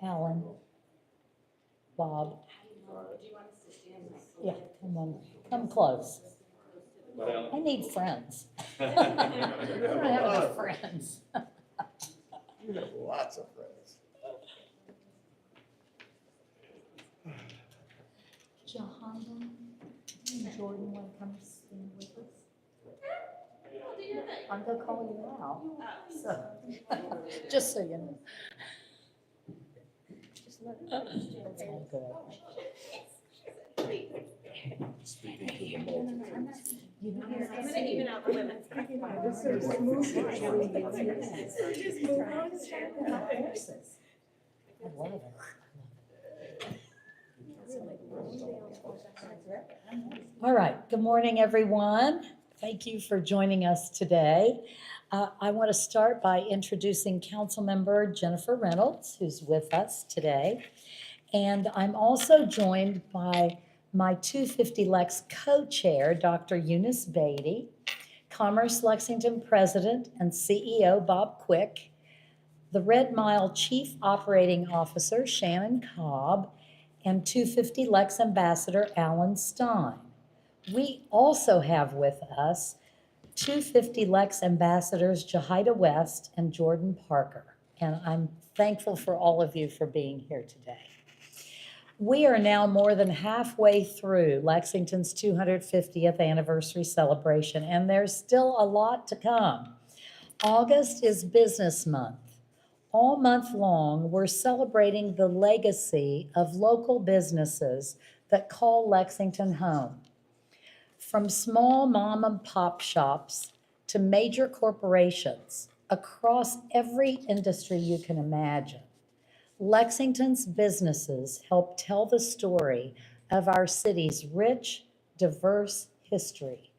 Alan, Bob. Yeah, come close. I need friends. I don't have enough friends. You have lots of friends. Jahanda and Jordan want to come stand with us? I'm gonna call you out, so, just so you know. Just let it's all good. Speaking to the multitude. You know, I'm gonna even out the women. this is smooth. Just move on. I love it. All right, good morning, everyone. Thank you for joining us today. I want to start by introducing Councilmember Jennifer Reynolds, who's with us today. And I'm also joined by my 250 Lex co-chair, Dr. Eunice Beatty, Commerce Lexington President and CEO Bob Quick, the Red Mile Chief Operating Officer Shannon Cobb, and 250 Lex Ambassador Alan Stein. We also have with us 250 Lex Ambassadors Jahida West and Jordan Parker, and I'm thankful for all of you for being here today. We are now more than halfway through Lexington's 250th anniversary celebration, and there's still a lot to come. August is Business Month. All month long, we're celebrating the legacy of local businesses that call Lexington home. From small mom and pop shops to major corporations across every industry you can imagine, Lexington's businesses help tell the story of our city's rich, diverse history.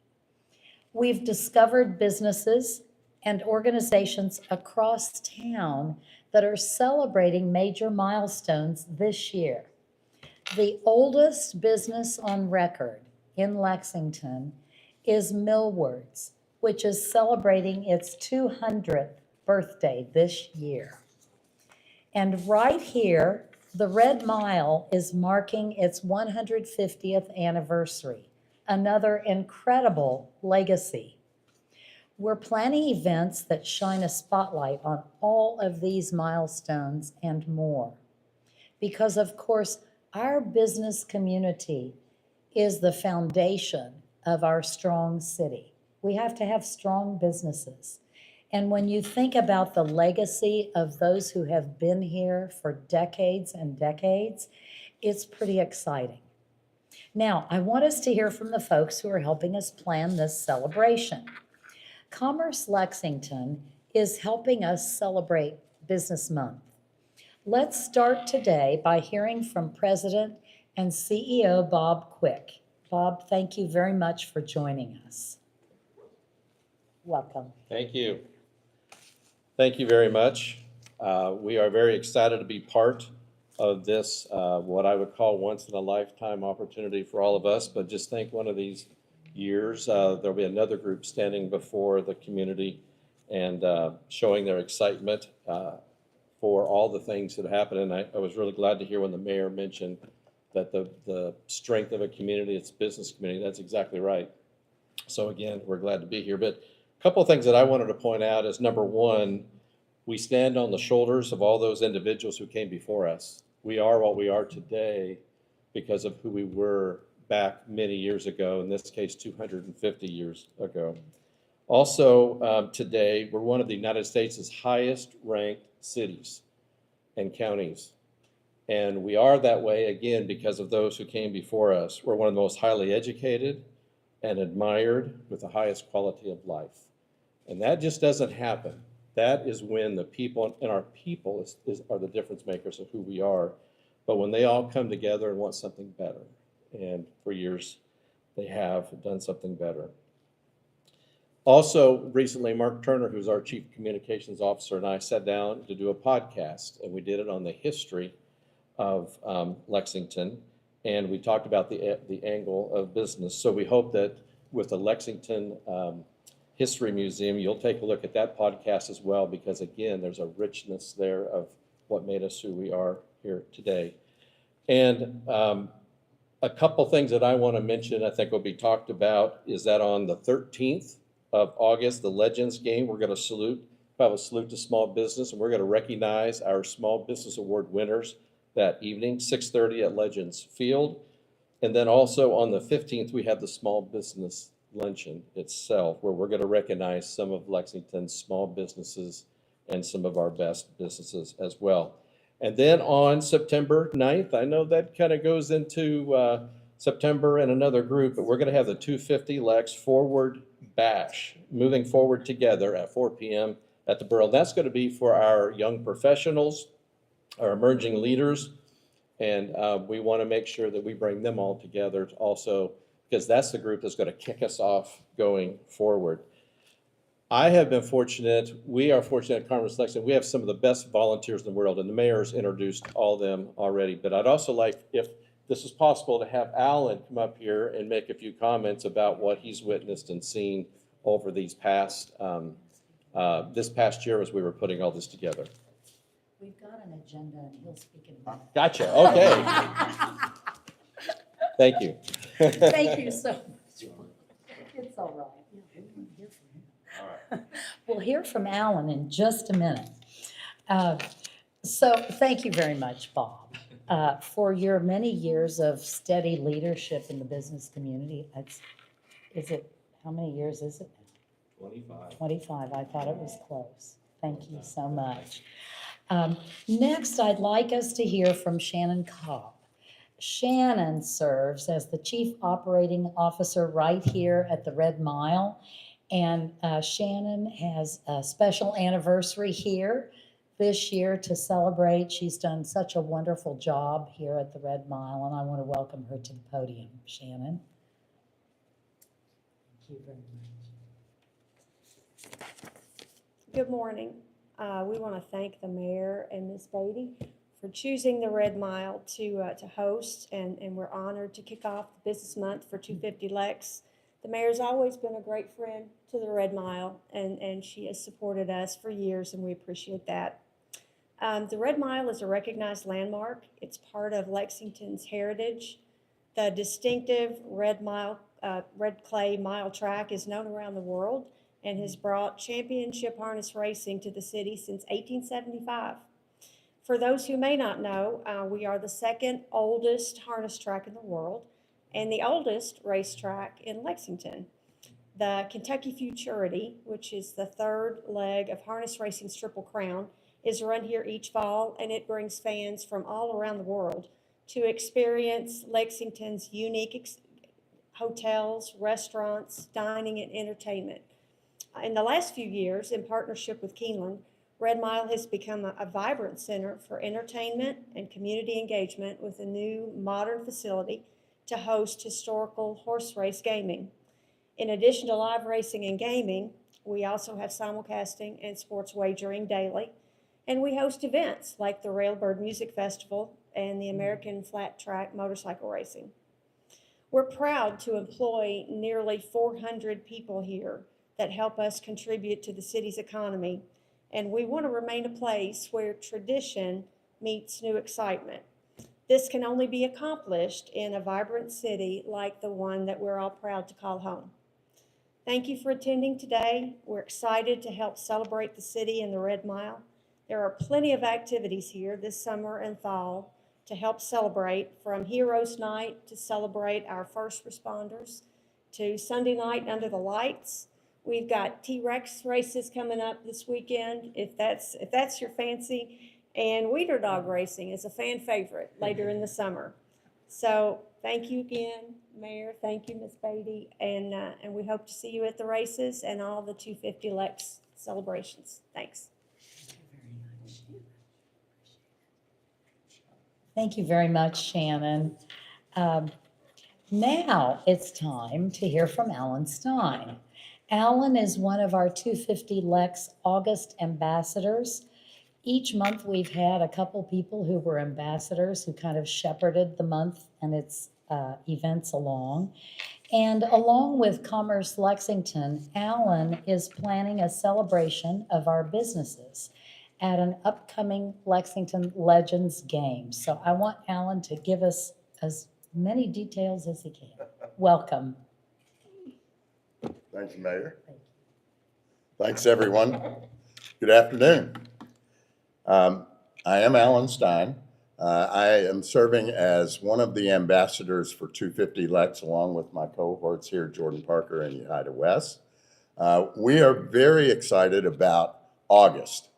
We've discovered businesses and organizations across town that are celebrating major milestones this year. The oldest business on record in Lexington is Millward's, which is celebrating its 200th birthday this year. And right here, the Red Mile is marking its 150th anniversary, another incredible legacy. We're planning events that shine a spotlight on all of these milestones and more. Because of course, our business community is the foundation of our strong city. We have to have strong businesses. And when you think about the legacy of those who have been here for decades and decades, it's pretty exciting. Now, I want us to hear from the folks who are helping us plan this celebration. Commerce Lexington is helping us celebrate Business Month. Let's start today by hearing from President and CEO Bob Quick. Bob, thank you very much for joining us. Welcome. Thank you. Thank you very much. We are very excited to be part of this, what I would call once in a lifetime opportunity for all of us, but just think one of these years, there'll be another group standing before the community and showing their excitement for all the things that happen. And I was really glad to hear when the mayor mentioned that the strength of a community, its business community, that's exactly right. So again, we're glad to be here. But a couple of things that I wanted to point out is, number one, we stand on the shoulders of all those individuals who came before us. We are what we are today because of who we were back many years ago, in this case, 250 years ago. Also, today, we're one of the United States' highest ranked cities and counties. And we are that way, again, because of those who came before us. We're one of the most highly educated and admired with the highest quality of life. And that just doesn't happen. That is when the people, and our people are the difference makers of who we are. But when they all come together and want something better. And for years, they have done something better. Also, recently, Mark Turner, who's our Chief Communications Officer, and I sat down to do a podcast, and we did it on the history of Lexington, and we talked about the angle of business. So we hope that with the Lexington History Museum, you'll take a look at that podcast as well, because again, there's a richness there of what made us who we are here today. And a couple things that I want to mention, I think will be talked about, is that on the 13th of August, the Legends game, we're going to have a salute to small business, and we're going to recognize our Small Business Award winners that evening, 6:30 at Legends Field. And then also on the 15th, we have the Small Business Luncheon itself, where we're going to recognize some of Lexington's small businesses and some of our best businesses as well. And then on September 9th, I know that kind of goes into September and another group, but we're going to have the 250 Lex Forward Bash, moving forward together at 4 p.m. at the Borough. That's going to be for our young professionals, our emerging leaders, and we want to make sure that we bring them all together also, because that's the group that's going to kick us off going forward. I have been fortunate, we are fortunate at Conference Lexington, we have some of the best volunteers in the world, and the mayor's introduced all of them already. But I'd also like, if this is possible, to have Alan come up here and make a few comments about what he's witnessed and seen over these past, this past year as we were putting all this together. We've got an agenda and he'll speak in a minute. Gotcha, okay. Thank you. Thank you so much. It's all right. We'll hear from Alan in just a minute. So thank you very much, Bob, for your many years of steady leadership in the business community. How many years is it now? 25. 25. I thought it was close. Thank you so much. Next, I'd like us to hear from Shannon Cobb. Shannon serves as the Chief Operating Officer right here at the Red Mile. And Shannon has a special anniversary here this year to celebrate. She's done such a wonderful job here at the Red Mile, and I want to welcome her to the podium. Shannon. Thank you very much. Good morning. We want to thank the mayor and Ms. Beatty for choosing the Red Mile to host, and we're honored to kick off the Business Month for 250 Lex. The mayor's always been a great friend to the Red Mile, and she has supported us for years, and we appreciate that. The Red Mile is a recognized landmark. It's part of Lexington's heritage. The distinctive red clay mile track is known around the world and has brought championship harness racing to the city since 1875. For those who may not know, we are the second oldest harness track in the world and the oldest racetrack in Lexington. The Kentucky Futurity, which is the third leg of harness racing's Triple Crown, is run here each fall, and it brings fans from all around the world to experience Lexington's unique hotels, restaurants, dining, and entertainment. In the last few years, in partnership with Keeneland, Red Mile has become a vibrant center for entertainment and community engagement with a new modern facility to host historical horse race gaming. In addition to live racing and gaming, we also have simulcasting and sports wagering daily, and we host events like the Railbird Music Festival and the American Flat Track Motorcycle Racing. We're proud to employ nearly 400 people here that help us contribute to the city's economy, and we want to remain a place where tradition meets new excitement. This can only be accomplished in a vibrant city like the one that we're all proud to call home. Thank you for attending today. We're excited to help celebrate the city and the Red Mile. There are plenty of activities here this summer and fall to help celebrate, from Heroes Night to celebrate our first responders, to Sunday night under the lights. We've got T-Rex races coming up this weekend, if that's your fancy. And Weeder Dog racing is a fan favorite later in the summer. So thank you again, Mayor. Thank you, Ms. Beatty. And we hope to see you at the races and all the 250 Lex celebrations. Thanks. Thank you very much, Shannon. Now it's time to hear from Alan Stein. Alan is one of our 250 Lex August ambassadors. Each month we've had a couple people who were ambassadors who kind of shepherded the month and its events along. And along with Commerce Lexington, Alan is planning a celebration of our businesses. at an upcoming Lexington Legends game. So I want Alan to give us as many details as he can. Welcome. Thanks, Mayor. Thanks, everyone. Good afternoon. I am Alan Stein. I am serving as one of the ambassadors for 250 Lex, along with my cohorts here, Jordan Parker and Yahida West. We are very excited about August.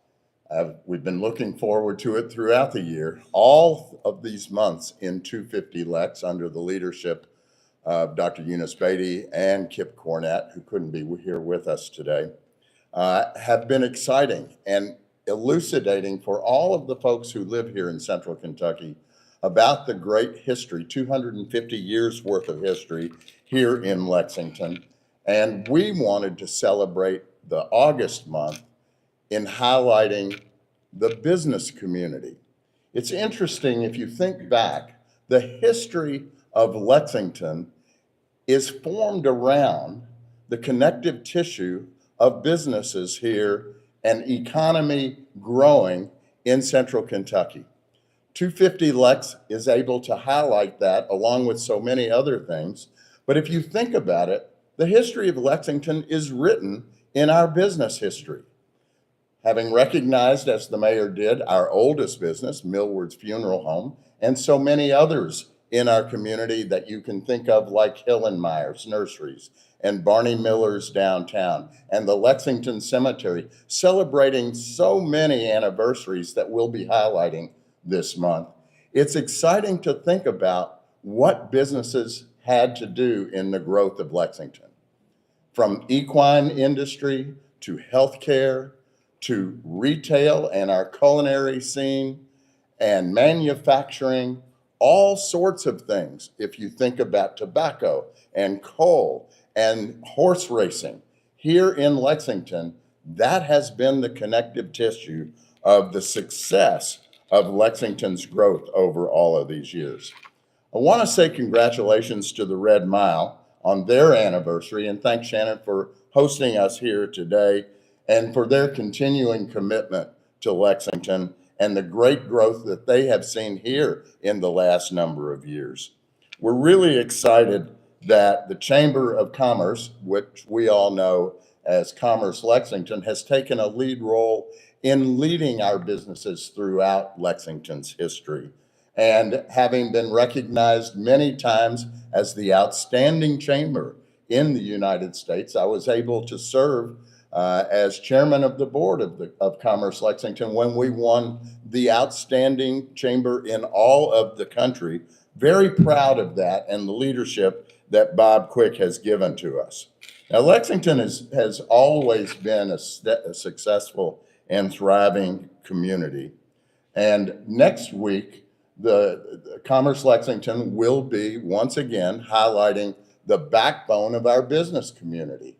We've been looking forward to it throughout the year. All of these months in 250 Lex, under the leadership of Dr. Eunice Beatty and Kip Cornett, who couldn't be here with us today, have been exciting and elucidating for all of the folks who live here in Central Kentucky about the great history, 250 years worth of history here in Lexington. And we wanted to celebrate the August month in highlighting the business community. It's interesting, if you think back, the history of Lexington is formed around the connective tissue of businesses here and economy growing in Central Kentucky. 250 Lex is able to highlight that along with so many other things. But if you think about it, the history of Lexington is written in our business history. Having recognized, as the mayor did, our oldest business, Millward's Funeral Home, and so many others in our community that you can think of, like Hillenmeyer's Nurseries and Barney Miller's downtown and the Lexington Cemetery, celebrating so many anniversaries that we'll be highlighting this month. It's exciting to think about what businesses had to do in the growth of Lexington. From equine industry to healthcare to retail and our culinary scene and manufacturing, all sorts of things. If you think about tobacco and coal and horse racing here in Lexington, that has been the connective tissue of the success of Lexington's growth over all of these years. I want to say congratulations to the Red Mile on their anniversary and thank Shannon for hosting us here today and for their continuing commitment to Lexington and the great growth that they have seen here in the last number of years. We're really excited that the Chamber of Commerce, which we all know as Commerce Lexington, has taken a lead role in leading our businesses throughout Lexington's history. And having been recognized many times as the outstanding chamber in the United States, I was able to serve as chairman of the board of Commerce Lexington when we won the outstanding chamber in all of the country. Very proud of that and the leadership that Bob Quick has given to us. Now, Lexington has always been a successful and thriving community. And next week, the Commerce Lexington will be once again highlighting the backbone of our business community.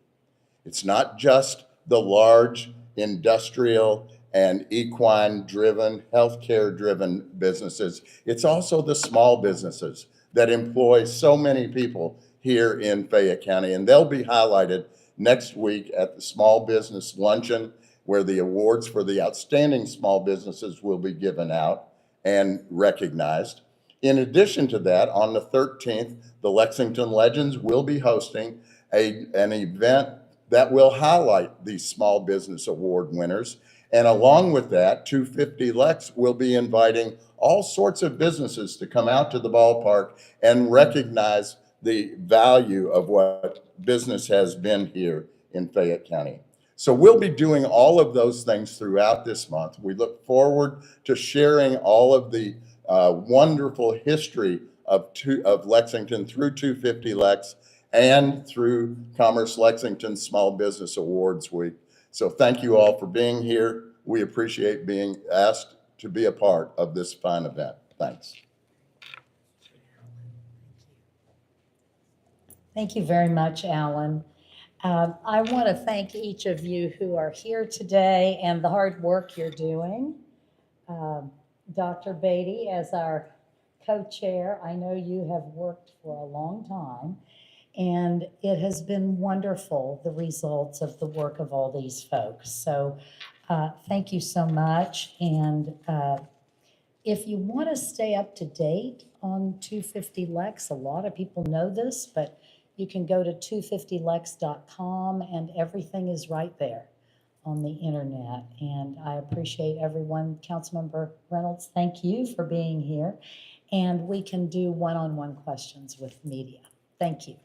It's not just the large industrial and equine-driven, healthcare-driven businesses. It's also the small businesses that employ so many people here in Fayette County. And they'll be highlighted next week at the Small Business Luncheon, where the awards for the outstanding small businesses will be given out and recognized. In addition to that, on the 13th, the Lexington Legends will be hosting an event that will highlight these small business award winners. And along with that, 250 Lex will be inviting all sorts of businesses to come out to the ballpark and recognize the value of what business has been here in Fayette County. So we'll be doing all of those things throughout this month. We look forward to sharing all of the wonderful history of Lexington through 250 Lex and through Commerce Lexington Small Business Awards Week. So thank you all for being here. We appreciate being asked to be a part of this fine event. Thanks. Thank you very much, Alan. I want to thank each of you who are here today and the hard work you're doing. Dr. Beatty, as our co-chair, I know you have worked for a long time, and it has been wonderful, the results of the work of all these folks. So Thank you so much. And if you want to stay up to date on 250 Lex, a lot of people know this, but you can go to 250lex.com and everything is right there on the internet. And I appreciate everyone. Councilmember Reynolds, thank you for being here. And we can do one-on-one questions with media. Thank you.